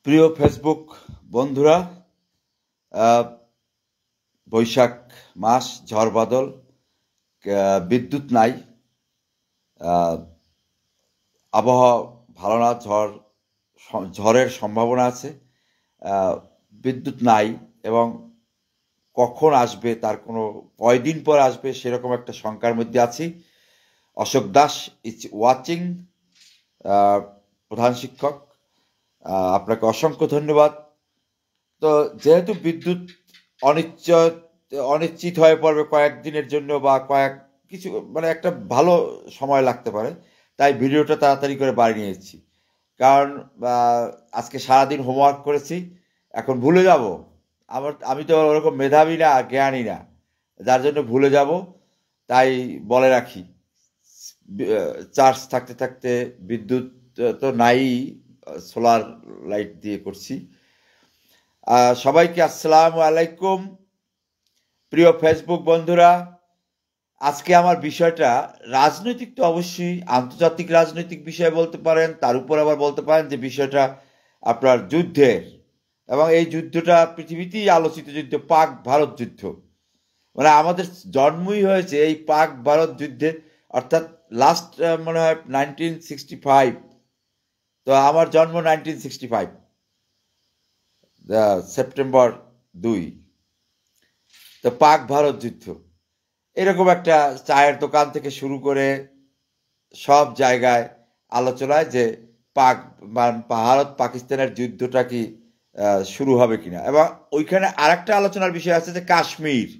প্রিয় ফেসবুক বন্ধুরা, বৈশাখ মাস, ঝড় বাদল, বিদ্যুৎ নাই, আবহাওয়া ভালো না, ঝড়ের সম্ভাবনা আছে, বিদ্যুৎ নাই এবং কখন আসবে তার কোনো কয়দিন পর আসবে সেরকম একটা শঙ্কার মধ্যে আছি। অশোক দাস ইজ ওয়াচিং, প্রধান শিক্ষক, আপনাকে অসংখ্য ধন্যবাদ। তো যেহেতু বিদ্যুৎ অনিশ্চয় অনিশ্চিত হয়ে পড়বে কয়েকদিনের জন্য বা কিছু একটা ভালো সময় লাগতে পারে, তাই ভিডিওটা তাড়াতাড়ি করে বাড়ি নিয়েছি। কারণ আজকে সারাদিন হোমওয়ার্ক করেছি, এখন ভুলে যাব। আমি তো ওরকম মেধাবী না, জ্ঞানী না, যার জন্য ভুলে যাব। তাই বলে রাখি, চার্জ থাকতে থাকতে বিদ্যুৎ তো নাই, সোলার লাইট দিয়ে করছি। সবাইকে আসসালামু আলাইকুম। প্রিয় ফেসবুক বন্ধুরা, আজকে আমার বিষয়টা রাজনৈতিক, তো অবশ্যই আন্তর্জাতিক রাজনৈতিক বিষয় বলতে পারেন, তার উপর আবার বলতে পারেন যে বিষয়টা আপনার যুদ্ধের, এবং এই যুদ্ধটা পৃথিবীতেই আলোচিত যুদ্ধ, পাক ভারত যুদ্ধ। আমাদের জন্মই হয়েছে এই পাক ভারত যুদ্ধে, অর্থাৎ লাস্ট মনে হয় 1965। তো আমার জন্ম 1965 সেপ্টেম্বর 2। তো পাক ভারত যুদ্ধ এরকম একটা চায়ের দোকান থেকে শুরু করে সব জায়গায় আলোচনায় যে ভারত পাকিস্তানের যুদ্ধটা কি শুরু হবে কিনা, এবং ওইখানে আরেকটা আলোচনার বিষয় আছে যে কাশ্মীর।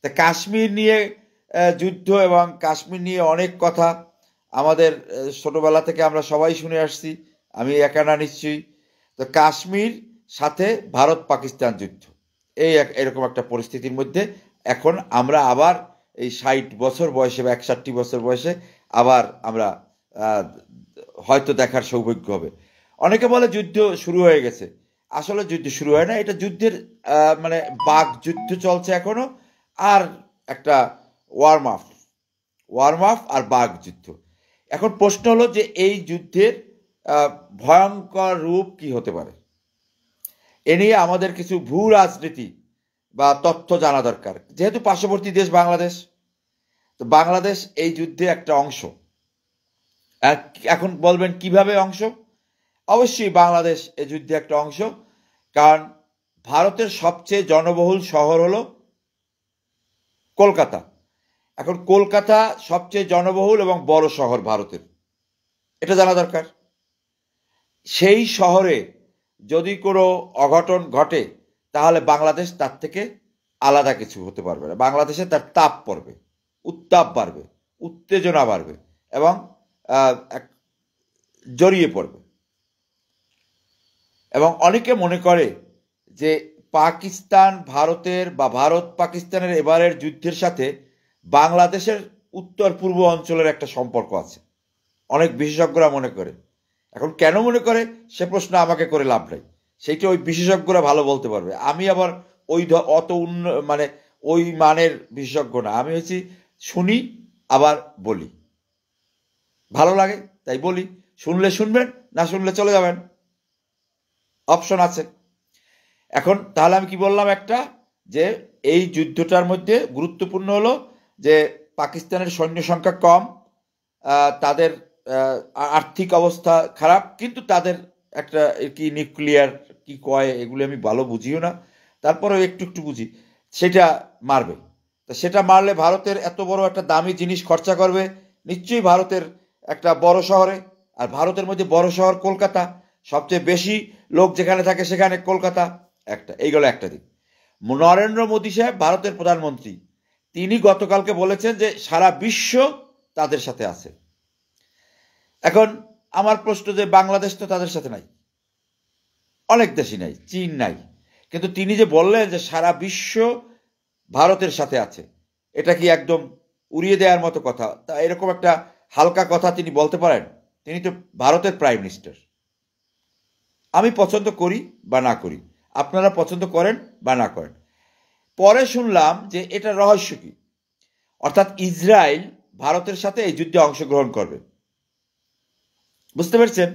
তা কাশ্মীর নিয়ে যুদ্ধ এবং কাশ্মীর নিয়ে অনেক কথা আমাদের ছোটবেলা থেকে আমরা সবাই শুনে আসছি, আমি একা না নিশ্চয়ই। তো কাশ্মীর সাথে ভারত পাকিস্তান যুদ্ধ, এরকম একটা পরিস্থিতির মধ্যে এখন আমরা আবার এই 60 বছর বয়সে বা 61 বছর বয়সে আবার আমরা হয়তো দেখার সৌভাগ্য হবে। অনেকে বলে যুদ্ধ শুরু হয়ে গেছে, আসলে যুদ্ধ শুরু হয় না, এটা যুদ্ধের বাক যুদ্ধ চলছে এখনো। আর একটা ওয়ার্ম আপ আর বাক যুদ্ধ। এখন প্রশ্ন হলো যে এই যুদ্ধের ভয়ঙ্কর রূপ কি হতে পারে, এ নিয়ে আমাদের কিছু ভূ রাজনীতি বা তথ্য জানা দরকার। যেহেতু পার্শ্ববর্তী দেশ বাংলাদেশ, তো বাংলাদেশ এই যুদ্ধে একটা অংশ। এখন বলবেন কিভাবে অংশ? অবশ্যই বাংলাদেশ এই যুদ্ধে একটা অংশ, কারণ ভারতের সবচেয়ে জনবহুল শহর হলো কলকাতা। এখন কলকাতা সবচেয়ে জনবহুল এবং বড় শহর ভারতের, এটা জানা দরকার। সেই শহরে যদি কোনো অঘটন ঘটে, তাহলে বাংলাদেশ তার থেকে আলাদা কিছু হতে পারবে না। বাংলাদেশে তার তাপ পড়বে, উত্তাপ বাড়বে, উত্তেজনা বাড়বে এবং জড়িয়ে পড়বে। এবং অনেকে মনে করে যে পাকিস্তান ভারতের বা ভারত পাকিস্তানের এবারের যুদ্ধের সাথে বাংলাদেশের উত্তর পূর্ব অঞ্চলের একটা সম্পর্ক আছে, অনেক বিশেষজ্ঞরা মনে করে। এখন কেন মনে করে সে প্রশ্ন আমাকে করে লাভ নাই, সেইটা ওই বিশেষজ্ঞরা ভালো বলতে পারবে। আমি আবার অত ওই মানের বিশেষজ্ঞ না। আমি হচ্ছি শুনি আবার বলি, ভালো লাগে তাই বলি। শুনলে শুনবেন, না শুনলে চলে যাবেন, অপশন আছে। এখন তাহলে আমি কি বললাম, একটা যে এই যুদ্ধটার মধ্যে গুরুত্বপূর্ণ হলো যে পাকিস্তানের সৈন্য সংখ্যা কম, তাদের আর্থিক অবস্থা খারাপ, কিন্তু তাদের একটা কি নিউক্লিয়ার কি কয় এগুলো আমি ভালো বুঝিও না, তারপরেও একটু একটু বুঝি, সেটা মারবে। তা সেটা মারলে ভারতের এত বড় একটা দামি জিনিস খরচা করবে নিশ্চয়ই ভারতের একটা বড় শহরে। আর ভারতের মধ্যে বড় শহর কলকাতা, সবচেয়ে বেশি লোক যেখানে থাকে সেখানে কলকাতা। এইগুলো একটা দিক। নরেন্দ্র মোদী সাহেব ভারতের প্রধানমন্ত্রী, তিনি গতকালকে বলেছেন যে সারা বিশ্ব তাদের সাথে আছে। এখন আমার প্রশ্ন যে বাংলাদেশ তো তাদের সাথে নাই, অনেক দেশই নাই, চীন নাই, কিন্তু তিনি যে বললেন যে সারা বিশ্ব ভারতের সাথে আছে, এটা কি একদম উড়িয়ে দেওয়ার মতো কথা? তা এরকম একটা হালকা কথা তিনি বলতে পারেন? তিনি তো ভারতের প্রাইম মিনিস্টার। আমি পছন্দ করি বা না করি, আপনারা পছন্দ করেন বা না করেন। পরে শুনলাম যে এটা রহস্য কি, অর্থাৎ ইসরায়েল ভারতের সাথে এই যুদ্ধে অংশগ্রহণ করবে। বুঝতে পেরেছেন?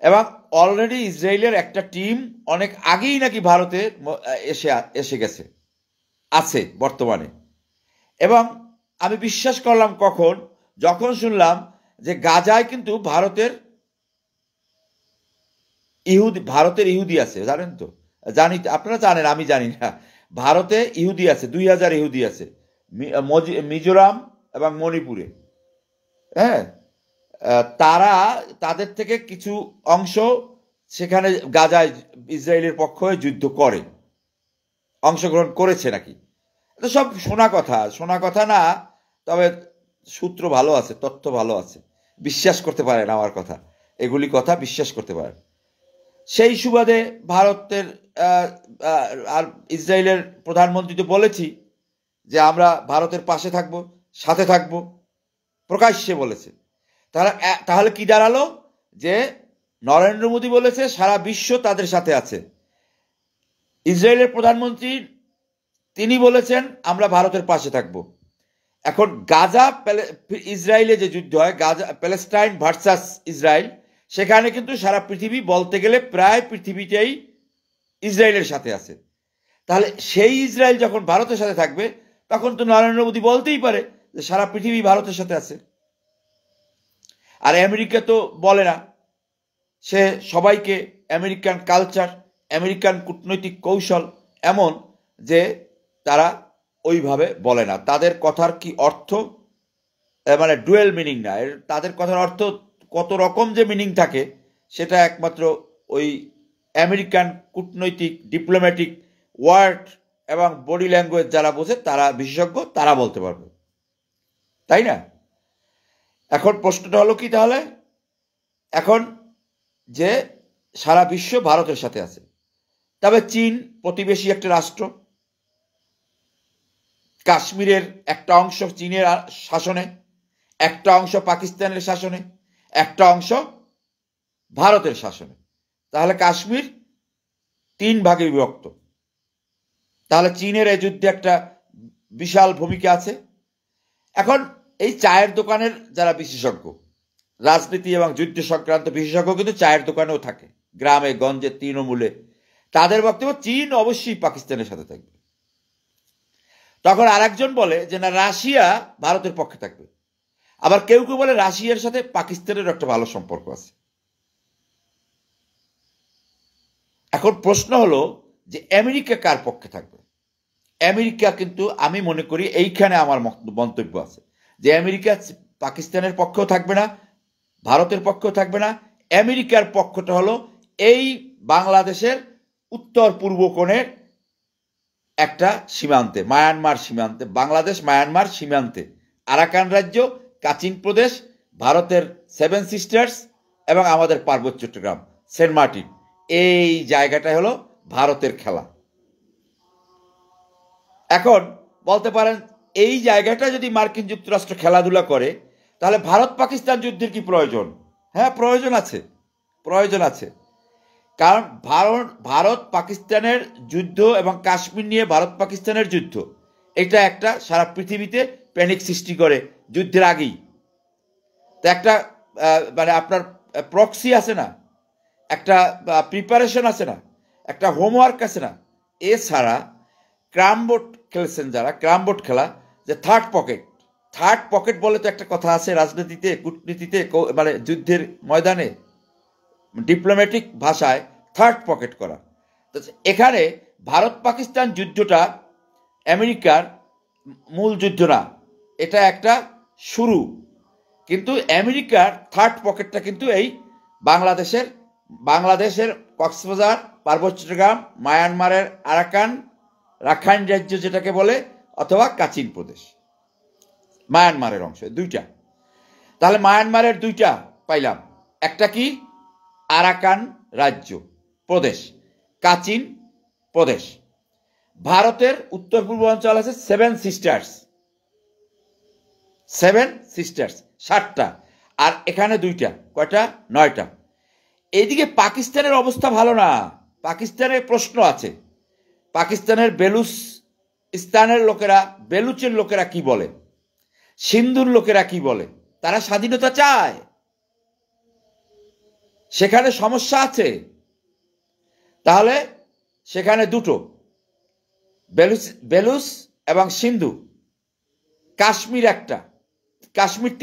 এবং অলরেডি ইসরায়েলের একটা টিম অনেক আগেই নাকি ভারতে এসে গেছে, আছে বর্তমানে। এবং আমি বিশ্বাস করলাম কখন, যখন শুনলাম যে গাজায় কিন্তু ভারতের ইহুদি আছে, জানেন তো? জানি, আপনারা জানেন, আমি জানি না। ভারতে ইহুদি আছে, 2000 ইহুদি আছে মিজোরাম এবং মণিপুরে। হ্যাঁ, তাদের থেকে কিছু অংশ সেখানে গাজায় ইসরায়েলের পক্ষে যুদ্ধ করে, অংশগ্রহণ করেছে নাকি। এটা সব শোনা কথা না, তবে সূত্র ভালো আছে, তথ্য ভালো আছে, বিশ্বাস করতে পারেন আমার কথা, এগুলি কথা বিশ্বাস করতে পারেন। সেই সুবাদে ভারতের আর ইসরায়েলের প্রধানমন্ত্রী তো বলেছি যে আমরা ভারতের পাশে থাকব, সাথে থাকব, প্রকাশ্যে বলেছে। তাহলে কি দাঁড়ালো? যে নরেন্দ্র মোদী বলেছে সারা বিশ্ব তাদের সাথে আছে। ইসরায়েলের প্রধানমন্ত্রী তিনি বলেছেন আমরা ভারতের পাশে থাকব। এখন ইসরায়েলে যে যুদ্ধ হয়, প্যালেস্টাইন ভার্সাস ইসরায়েল, সেখানে কিন্তু সারা পৃথিবী বলতে গেলে প্রায় পৃথিবীটাই ইসরায়েলের সাথে আছে। তাহলে সেই ইসরায়েল যখন ভারতের সাথে থাকবে, তখন তো নরেন্দ্র মোদী বলতেই পারে যে সারা পৃথিবী ভারতের সাথে আছে। আর আমেরিকা তো বলে না, সে সবাইকে, আমেরিকান কালচার, আমেরিকান কূটনৈতিক কৌশল এমন যে তারা ওইভাবে বলে না। তাদের কথার কি অর্থ, মানে ডুয়েল মিনিং না, তাদের কথার অর্থ কত রকম যে মিনিং থাকে, সেটা একমাত্র ওই আমেরিকান কূটনৈতিক ডিপ্লোম্যাটিক ওয়ার্ড এবং বডি ল্যাঙ্গুয়েজ যারা বোঝে, তারা বিশেষজ্ঞ, তারা বলতে পারবে, তাই না? এখন প্রশ্নটা হলো কি তাহলে, এখন যে সারা বিশ্ব ভারতের সাথে আছে, তবে চীন প্রতিবেশী একটা রাষ্ট্র, কাশ্মীরের একটা অংশ চীনের শাসনে, একটা অংশ পাকিস্তানের শাসনে, একটা অংশ ভারতের শাসনে। তাহলে কাশ্মীর 3 ভাগে বিভক্ত। তাহলে চীনের এই যুদ্ধে একটা বিশাল ভূমিকা আছে। এখন এই চায়ের দোকানের যারা বিশেষজ্ঞ, রাজনীতি এবং যুদ্ধ সংক্রান্ত বিশেষজ্ঞ কিন্তু চায়ের দোকানেও থাকে, গ্রামে গঞ্জে তৃণমূলে। তাদের বক্তব্য চীন অবশ্যই পাকিস্তানের সাথে থাকবে। তখন আরেকজন বলে যে না, রাশিয়া ভারতের পক্ষে থাকবে। আবার কেউ কেউ বলে রাশিয়ার সাথে পাকিস্তানের একটা ভালো সম্পর্ক আছে। এখন প্রশ্ন হলো যে আমেরিকা কার পক্ষে থাকবে? আমেরিকা কিন্তু, আমি মনে করি এইখানে আমার মন্তব্য আছে যে আমেরিকা পাকিস্তানের পক্ষেও থাকবে না, ভারতের পক্ষেও থাকবে না। আমেরিকার পক্ষটা হলো এই বাংলাদেশের উত্তর পূর্ব কোণের একটা সীমান্তে, মায়ানমার সীমান্তে, বাংলাদেশ মায়ানমার সীমান্তে আরাকান রাজ্য, কাচিন প্রদেশ, ভারতের 7 সিস্টার্স এবং আমাদের পার্বত্য চট্টগ্রাম, সেন্ট মার্টিন, এই জায়গাটাই হলো ভারতের খেলা। এখন বলতে পারেন এই জায়গাটা যদি মার্কিন যুক্তরাষ্ট্র খেলাধুলা করে, তাহলে ভারত পাকিস্তান যুদ্ধের কি প্রয়োজন? হ্যাঁ, প্রয়োজন আছে, প্রয়োজন আছে। কারণ ভারত পাকিস্তানের যুদ্ধ এবং কাশ্মীর নিয়ে ভারত পাকিস্তানের যুদ্ধ, এটা একটা সারা পৃথিবীতে প্যানিক সৃষ্টি করে যুদ্ধের আগেই। তো একটা মানে আপনার প্রক্সি আছে না, একটা প্রিপারেশন আছে না, একটা হোমওয়ার্ক আছে না। এছাড়া ক্রামবোর্ড খেলেছেন যারা, ক্রামবোর্ড খেলা, যে থার্ড পকেট বলে তো একটা কথা আছে রাজনীতিতে, কূটনীতিতে, মানে যুদ্ধের ময়দানে ডিপ্লোম্যাটিক ভাষায় থার্ড পকেট করা। তো এখানে ভারত পাকিস্তান যুদ্ধটা আমেরিকার মূল যুদ্ধ না, এটা একটা শুরু। কিন্তু আমেরিকার থার্ড পকেটটা কিন্তু এই বাংলাদেশের কক্সবাজার, পার্বত্য চট্টগ্রাম, মায়ানমারের রাখাইন রাজ্য যেটাকে বলে, অথবা কাচিন প্রদেশ, মায়ানমারের অংশ, 2টা। তাহলে মায়ানমারের 2টা পাইলাম, একটা কি আরাকান রাজ্য প্রদেশ, কাচিন প্রদেশ। ভারতের উত্তর পূর্ব অঞ্চল আছে 7 সিস্টার্স, 7টা, আর এখানে 2টা, কয়টা? 9টা। এইদিকে পাকিস্তানের অবস্থা ভালো না, পাকিস্তানের প্রশ্ন আছে। পাকিস্তানের বেলুচিস্তানের লোকেরা, বেলুচের লোকেরা কি বলে, সিন্ধুর লোকেরা কি বলে, তারা স্বাধীনতা চায়। সেখানে সমস্যা আছে, তাহলে সেখানে দুটো, বেলুচ এবং সিন্ধু, কাশ্মীর একটা, কাশ্মীর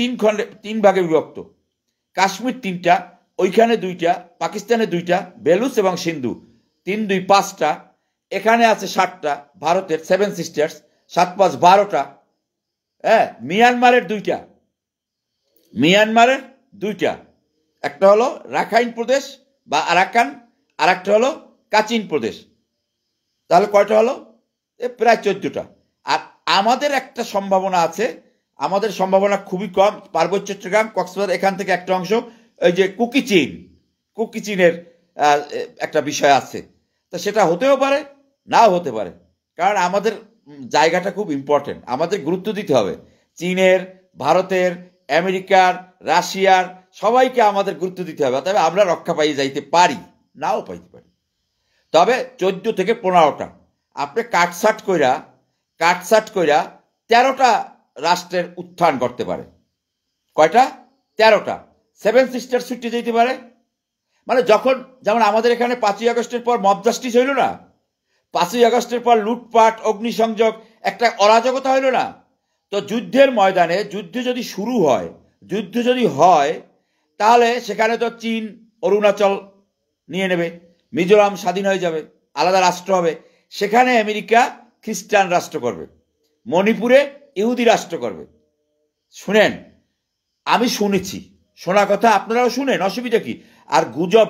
তিন ভাগে বিভক্ত, কাশ্মীর তিনটা, ওইখানে দুইটা, পাকিস্তানে দুইটা, বেলুচ এবং সিন্ধু, 3-2-5টা, এখানে আছে 7টা, ভারতের 7 সিস্টার্স, 7-5-12টা। হ্যাঁ, মিয়ানমারের দুইটা, একটা হলো রাখাইন প্রদেশ বা আরাকান, আর একটা হলো কাচিন প্রদেশ। তাহলে কয়টা হলো? প্রায় 14টা। আর আমাদের একটা সম্ভাবনা আছে, আমাদের সম্ভাবনা খুবই কম, পার্বত্য চট্টগ্রাম, কক্সবাজার, এখান থেকে একটা অংশ, ওই যে কুকি চীনের একটা বিষয় আছে, তো সেটা হতেও পারে, নাও হতে পারে, কারণ আমাদের জায়গাটা খুব ইম্পর্টেন্ট, আমাদের গুরুত্ব দিতে হবে। চীনের, ভারতের, আমেরিকার, রাশিয়ার সবাইকে আমাদের গুরুত্ব দিতে হবে, তবে আমরা রক্ষা পাইয়ে যাইতে পারি, নাও পাইতে পারি। তবে 14 থেকে 15টা আপনি কাটসাট কইরা 13টা রাষ্ট্রের উত্থান করতে পারে। কয়টা? 13টা। 7 সিস্টার ছুটে যেতে পারে। মানে যখন, যেমন আমাদের এখানে 5ই আগস্টের পর মব জাস্টিস হইল না, 5ই আগস্টের পর লুটপাট, অগ্নিসংযোগ, একটা অরাজকতা হইল না, তো যুদ্ধের ময়দানে যুদ্ধ যদি হয় তাহলে সেখানে তো চীন অরুণাচল নিয়ে নেবে, মিজোরাম স্বাধীন হয়ে যাবে, আলাদা রাষ্ট্র হবে, সেখানে আমেরিকা খ্রিস্টান রাষ্ট্র করবে, মণিপুরে ইহুদি রাষ্ট্র করবে। শুনেন, আমি শুনেছি, শোনা কথা আপনারাও শুনেন, অসুবিধা কি? আর গুজব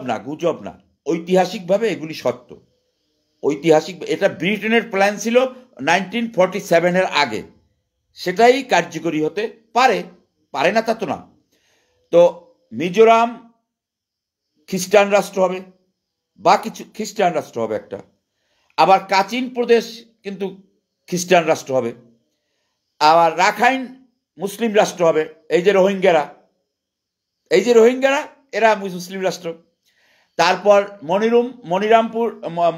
না, ঐতিহাসিকভাবে এগুলি সত্য। ঐতিহাসিক, এটা ব্রিটেনের প্ল্যান ছিল 1947-এর আগে, সেটাই কার্যকরী হতে পারে না তা তো না। তো মিজোরাম খ্রিস্টান রাষ্ট্র হবে, বা কিছু খ্রিস্টান রাষ্ট্র হবে একটা, আবার কাচিন প্রদেশ কিন্তু খ্রিস্টান রাষ্ট্র হবে, আবার রাখাইন মুসলিম রাষ্ট্র হবে, এই যে রোহিঙ্গারা এরা মুসলিম রাষ্ট্র। তারপর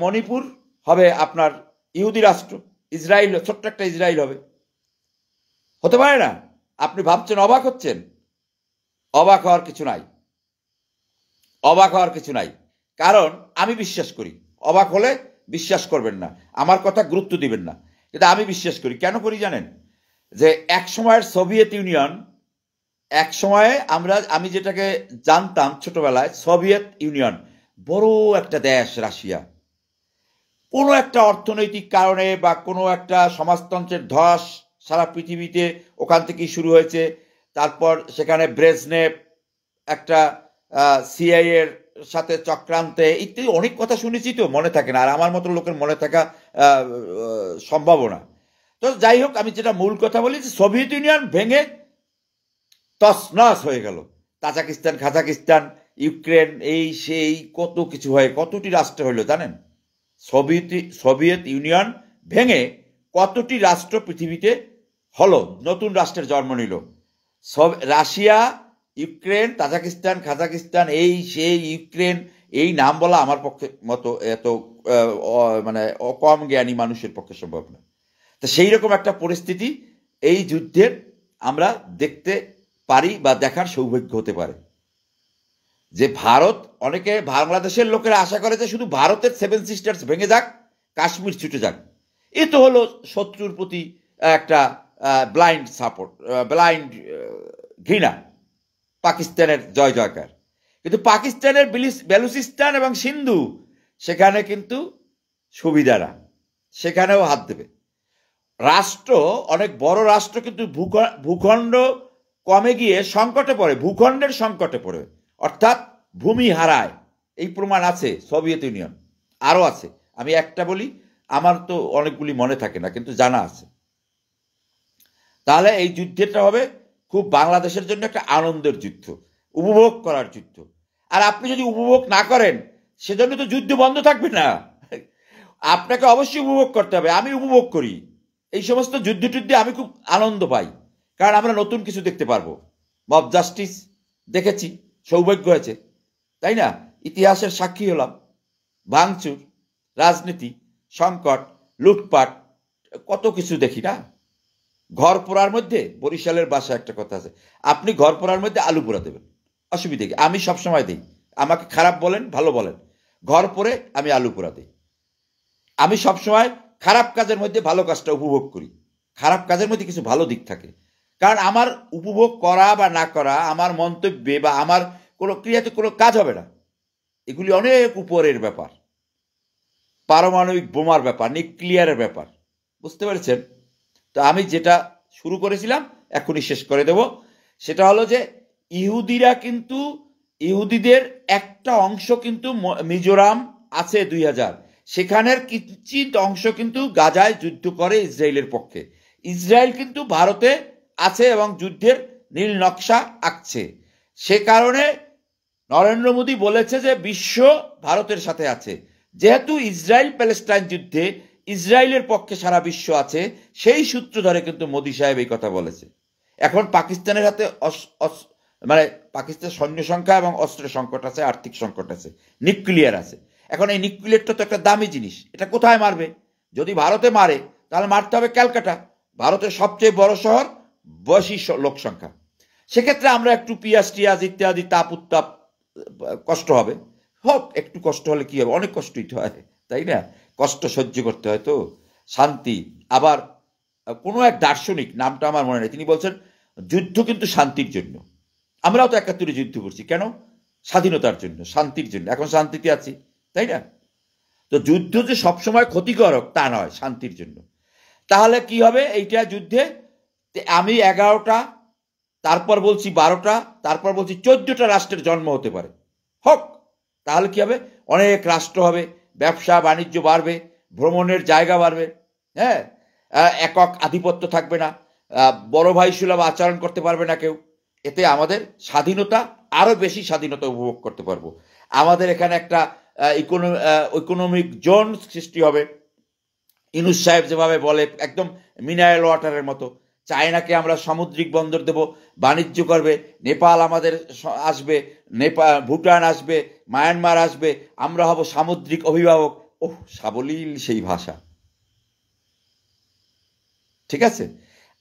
মণিপুর হবে আপনার ইহুদি রাষ্ট্র, ইসরায়েল, ছোট্ট একটা ইসরায়েল হবে। হতে পারে না? আপনি ভাবছেন, অবাক হচ্ছেন? অবাক হওয়ার কিছু নাই, কারণ আমি বিশ্বাস করি, অবাক হলে বিশ্বাস করবেন না, আমার কথা গুরুত্ব দিবেন না, কিন্তু আমি বিশ্বাস করি। কেন করি জানেন? যে এক সময়ের সোভিয়েত ইউনিয়ন, এক সময়ে আমি যেটাকে জানতাম ছোটবেলায়, সোভিয়েত ইউনিয়ন, বড় একটা দেশ রাশিয়া, কোনো একটা অর্থনৈতিক কারণে বা কোনো একটা সমাজতন্ত্রের ধস সারা পৃথিবীতে ওখান থেকেই শুরু হয়েছে। তারপর সেখানে ব্রেজনেভ একটা সিআইএ এর সাথে চক্রান্তে ইত্যাদি অনেক কথা শুনেছি, তো মনে থাকে না, আর আমার মতো লোকের মনে থাকা সম্ভাবনা। তো যাই হোক, আমি যেটা মূল কথা বলি, যে সোভিয়েত ইউনিয়ন ভেঙে তছনছ হয়ে গেল, তাজাকিস্তান, কাজাকিস্তান, ইউক্রেন, এই সেই কত কিছু হয়, কতটি রাষ্ট্র হইল জানেন? সোভিয়েত ইউনিয়ন ভেঙে কতটি রাষ্ট্র পৃথিবীতে হলো, নতুন রাষ্ট্রের জন্ম নিল। রাশিয়া, ইউক্রেন, তাজাকিস্তান, কাজাকিস্তান, এই সেই ইউক্রেন, এই নাম বলা আমার পক্ষে মতো এত মানে কম জ্ঞানী মানুষের পক্ষে সম্ভব না। তো সেই রকম একটা পরিস্থিতি এই যুদ্ধের আমরা দেখতে পারি বা দেখার সৌভাগ্য হতে পারে। যে ভারত, অনেকে বাংলাদেশের লোকেরা আশা করে যে শুধু ভারতের 7 সিস্টার্স ভেঙে যাক, কাশ্মীর ছুটে যাক, এ তো হলো শত্রুর প্রতি একটা ব্লাইন্ড ঘৃণা, পাকিস্তানের জয় জয়কার। কিন্তু পাকিস্তানের বেলুচিস্তান এবং সিন্ধু, সেখানে কিন্তু সুবিধারা, সেখানেও হাত দেবে। রাষ্ট্র, অনেক বড় রাষ্ট্র, কিন্তু ভূখণ্ড কমে গিয়ে সংকটে পড়ে, ভূখণ্ডের সংকটে পড়ে, অর্থাৎ ভূমি হারায়। এই প্রমাণ আছে সোভিয়েত ইউনিয়ন, আরও আছে, আমি একটা বলি, আমার তো অনেকগুলি মনে থাকে না, কিন্তু জানা আছে। তাহলে এই যুদ্ধটা হবে খুব বাংলাদেশের জন্য একটা আনন্দের যুদ্ধ, উপভোগ করার যুদ্ধ। আর আপনি যদি উপভোগ না করেন, সেজন্য তো যুদ্ধ বন্ধ থাকবে না, আপনাকে অবশ্যই উপভোগ করতে হবে। আমি উপভোগ করি এই সমস্ত যুদ্ধে, আমি খুব আনন্দ পাই, কারণ আমরা নতুন কিছু দেখতে পারবো। মব জাস্টিস দেখেছি, সৌভাগ্য হয়েছে, তাই না? ইতিহাসের সাক্ষী হলাম, ভাঙচুর, রাজনীতি, সংকট, লুটপাট, কত কিছু দেখি না। ঘর পোড়ার মধ্যে, বরিশালের বাসায় একটা কথা আছে, আপনি ঘর পোড়ার মধ্যে আলু পোড়া দেবেন, অসুবিধা কি? আমি সবসময় দিই, আমাকে খারাপ বলেন, ভালো বলেন, ঘর পরে আমি আলু পোড়া দিই। আমি সবসময় খারাপ কাজের মধ্যে ভালো কাজটা উপভোগ করি। খারাপ কাজের মধ্যে কিছু ভালো দিক থাকে, কারণ আমার উপভোগ করা বা না করা আমার মন্তব্যে বা আমার কোনো ক্রিয়াতে কোনো কাজ হবে না। এগুলি অনেক উপরের ব্যাপার, পারমাণবিক বোমার ব্যাপার, নিউক্লিয়ারের ব্যাপার, বুঝতে পেরেছেন? তো আমি যেটা শুরু করেছিলাম এখনই শেষ করে দেব। সেটা হলো যে ইহুদিরা কিন্তু, ইহুদিদের একটা অংশ কিন্তু মিজোরাম আছে 2000, সেখানের কিঞ্চিত অংশ কিন্তু গাজায় যুদ্ধ করে ইসরায়েলের পক্ষে। ইসরায়েল কিন্তু ভারতে আছে এবং যুদ্ধের নীল নকশা আঁকছে। সে কারণে নরেন্দ্র মোদী বলেছে যে বিশ্ব ভারতের সাথে আছে। যেহেতু ইসরায়েল প্যালেস্টাইন যুদ্ধে ইসরায়েলের পক্ষে সারা বিশ্ব আছে, সেই সূত্র ধরে কিন্তু মোদী সাহেব এই কথা বলেছে। এখন পাকিস্তানের হাতে মানে পাকিস্তানের সৈন্য সংখ্যা এবং অস্ত্রের সংকট আছে, আর্থিক সংকট আছে, নিউক্লিয়ার আছে। এখন এই নিউক্লিয়ারটা তো একটা দামি জিনিস, এটা কোথায় মারবে? যদি ভারতে মারে তাহলে মারতে হবে ক্যালকাটা, ভারতের সবচেয়ে বড় শহর, বেশি লোক সংখ্যা। সেক্ষেত্রে আমরা একটু পিয়াজ টিয়াজ ইত্যাদি তাপ উত্তাপ কষ্ট হবে, হোক, একটু কষ্ট হলে কি হবে, অনেক কষ্টই তো হয়, তাই না? কষ্ট সহ্য করতে হয় তো, শান্তি। আবার কোনো এক দার্শনিক, নামটা আমার মনে নেই, তিনি বলছেন যুদ্ধ কিন্তু শান্তির জন্য। আমরাও তো 71 যুদ্ধ করছি, কেন? স্বাধীনতার জন্য, শান্তির জন্য। এখন শান্তিতে আছি, তাই না? তো যুদ্ধ যে সবসময় ক্ষতিকারক তা নয়, শান্তির জন্য। তাহলে কি হবে এইটা যুদ্ধে? আমি 11টা, তারপর বলছি 12টা, তারপর বলছি 14টা রাষ্ট্রের জন্ম হতে পারে, হোক। তাহলে কি হবে? অনেক রাষ্ট্র হবে, ব্যবসা বাণিজ্য বাড়বে, ভ্রমণের জায়গা বাড়বে, হ্যাঁ, একক আধিপত্য থাকবে না, বড় ভাই সুলভ আচরণ করতে পারবে না কেউ। এতে আমাদের স্বাধীনতা, আরো বেশি স্বাধীনতা উপভোগ করতে পারবো। আমাদের এখানে একটা ইকোনমিক জোন সৃষ্টি হবে। ইউনূস সাহেব যেভাবে বলে, একদম মিনারেল ওয়াটারের মতো। চায়নাকে আমরা সামুদ্রিক বন্দর দেব, বাণিজ্য করবে, নেপাল আমাদের আসবে, ভুটান আসবে, মায়ানমার আসবে, আমরা হব সামুদ্রিক অভিভাবক। ওহ, সাবলীল সেই ভাষা, ঠিক আছে?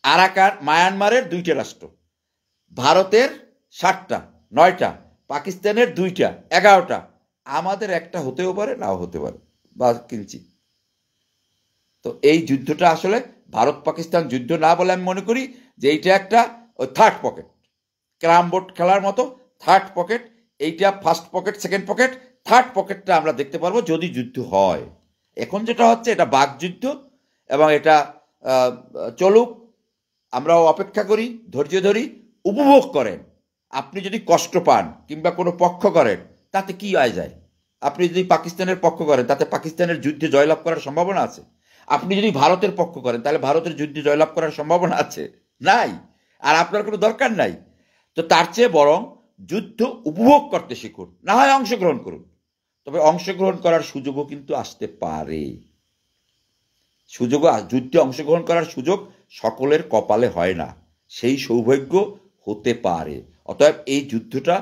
আরাকান, মায়ানমারের 2টা রাষ্ট্র, ভারতের 7টা 9টা, পাকিস্তানের 2টা 11টা, আমাদের একটা হতেও পারে, নাও হতে পারে, বা কিঞ্চিত। তো এই যুদ্ধটা আসলে ভারত পাকিস্তান যুদ্ধ না বলে আমি মনে করি যে এইটা একটা ওই থার্ড পকেট, ক্যারাম বোর্ড খেলার মতো থার্ড পকেট। এইটা first pocket, second pocket, third পকেটটা আমরা দেখতে পারবো যদি যুদ্ধ হয়। এখন যেটা হচ্ছে এটা বাকযুদ্ধ, এবং এটা চলুক, আমরাও অপেক্ষা করি, ধৈর্য ধরি, উপভোগ করেন। আপনি যদি কষ্ট পান কিংবা কোনো পক্ষ করেন তাতে কি আয় যায়? আপনি যদি পাকিস্তানের পক্ষ করেন তাতে পাকিস্তানের যুদ্ধে জয়লাভ করার সম্ভাবনা আছে। আপনি যদি ভারতের পক্ষ করেন তাহলে ভারতের যুদ্ধে জয়লাভ করার সম্ভাবনা আছে? নাই। আর আপনার কোনো দরকার নাই। তো তার চেয়ে বরং যুদ্ধ উপভোগ করতে শিখুন, না হয় অংশগ্রহণ করুন। তবে অংশগ্রহণ করার সুযোগও কিন্তু আসতে পারে। যুদ্ধে অংশগ্রহণ করার সুযোগ সকলের কপালে হয় না, সেই সৌভাগ্য হতে পারে। অতএব এই যুদ্ধটা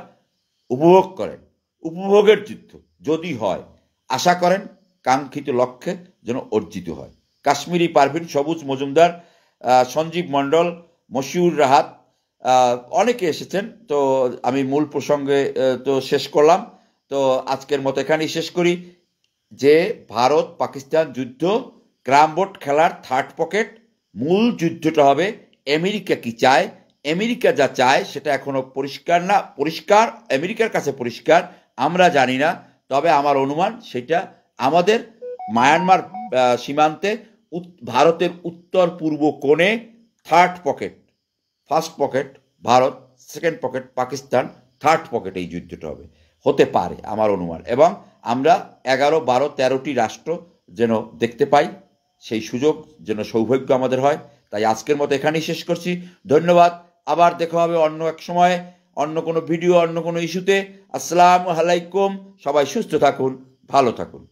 উপভোগ করেন, উপভোগের যুদ্ধ যদি হয়, আশা করেন কাঙ্ক্ষিত লক্ষ্যে যেন অর্জিত হয়। কাশ্মীরি পারভিন, সবুজ মজুমদার, সঞ্জীব মণ্ডল, মশিউর রাহাত, অনেকে এসেছেন। তো আমি মূল প্রসঙ্গে তো শেষ করলাম। তো আজকের মতো এখানেই শেষ করি যে ভারত পাকিস্তান যুদ্ধ ক্যারাম বোর্ড খেলার থার্ড পকেট। মূল যুদ্ধটা হবে আমেরিকা কি চায়। আমেরিকা যা চায় সেটা এখনো পরিষ্কার না, পরিষ্কার আমেরিকার কাছে পরিষ্কার, আমরা জানি না। তবে আমার অনুমান সেটা আমাদের মায়ানমার সীমান্তে ভারতের উত্তর পূর্ব কোণে third pocket, first pocket Bharat, second pocket Pakistan, third pocket এই যুদ্ধটা হবে, হতে পারে আমার অনুমান। এবং আমরা 11, 12, 13টি রাষ্ট্র যেন দেখতে পাই, সেই সুযোগ যেন সৌভাগ্য আমাদের হয়। তাই আজকের মতো এখানেই শেষ করছি। ধন্যবাদ। আবার দেখা হবে অন্য এক সময়ে, অন্য কোনো ভিডিও, অন্য কোনো ইস্যুতে। আসসালামু আলাইকুম। সবাই সুস্থ থাকুন, ভালো থাকুন।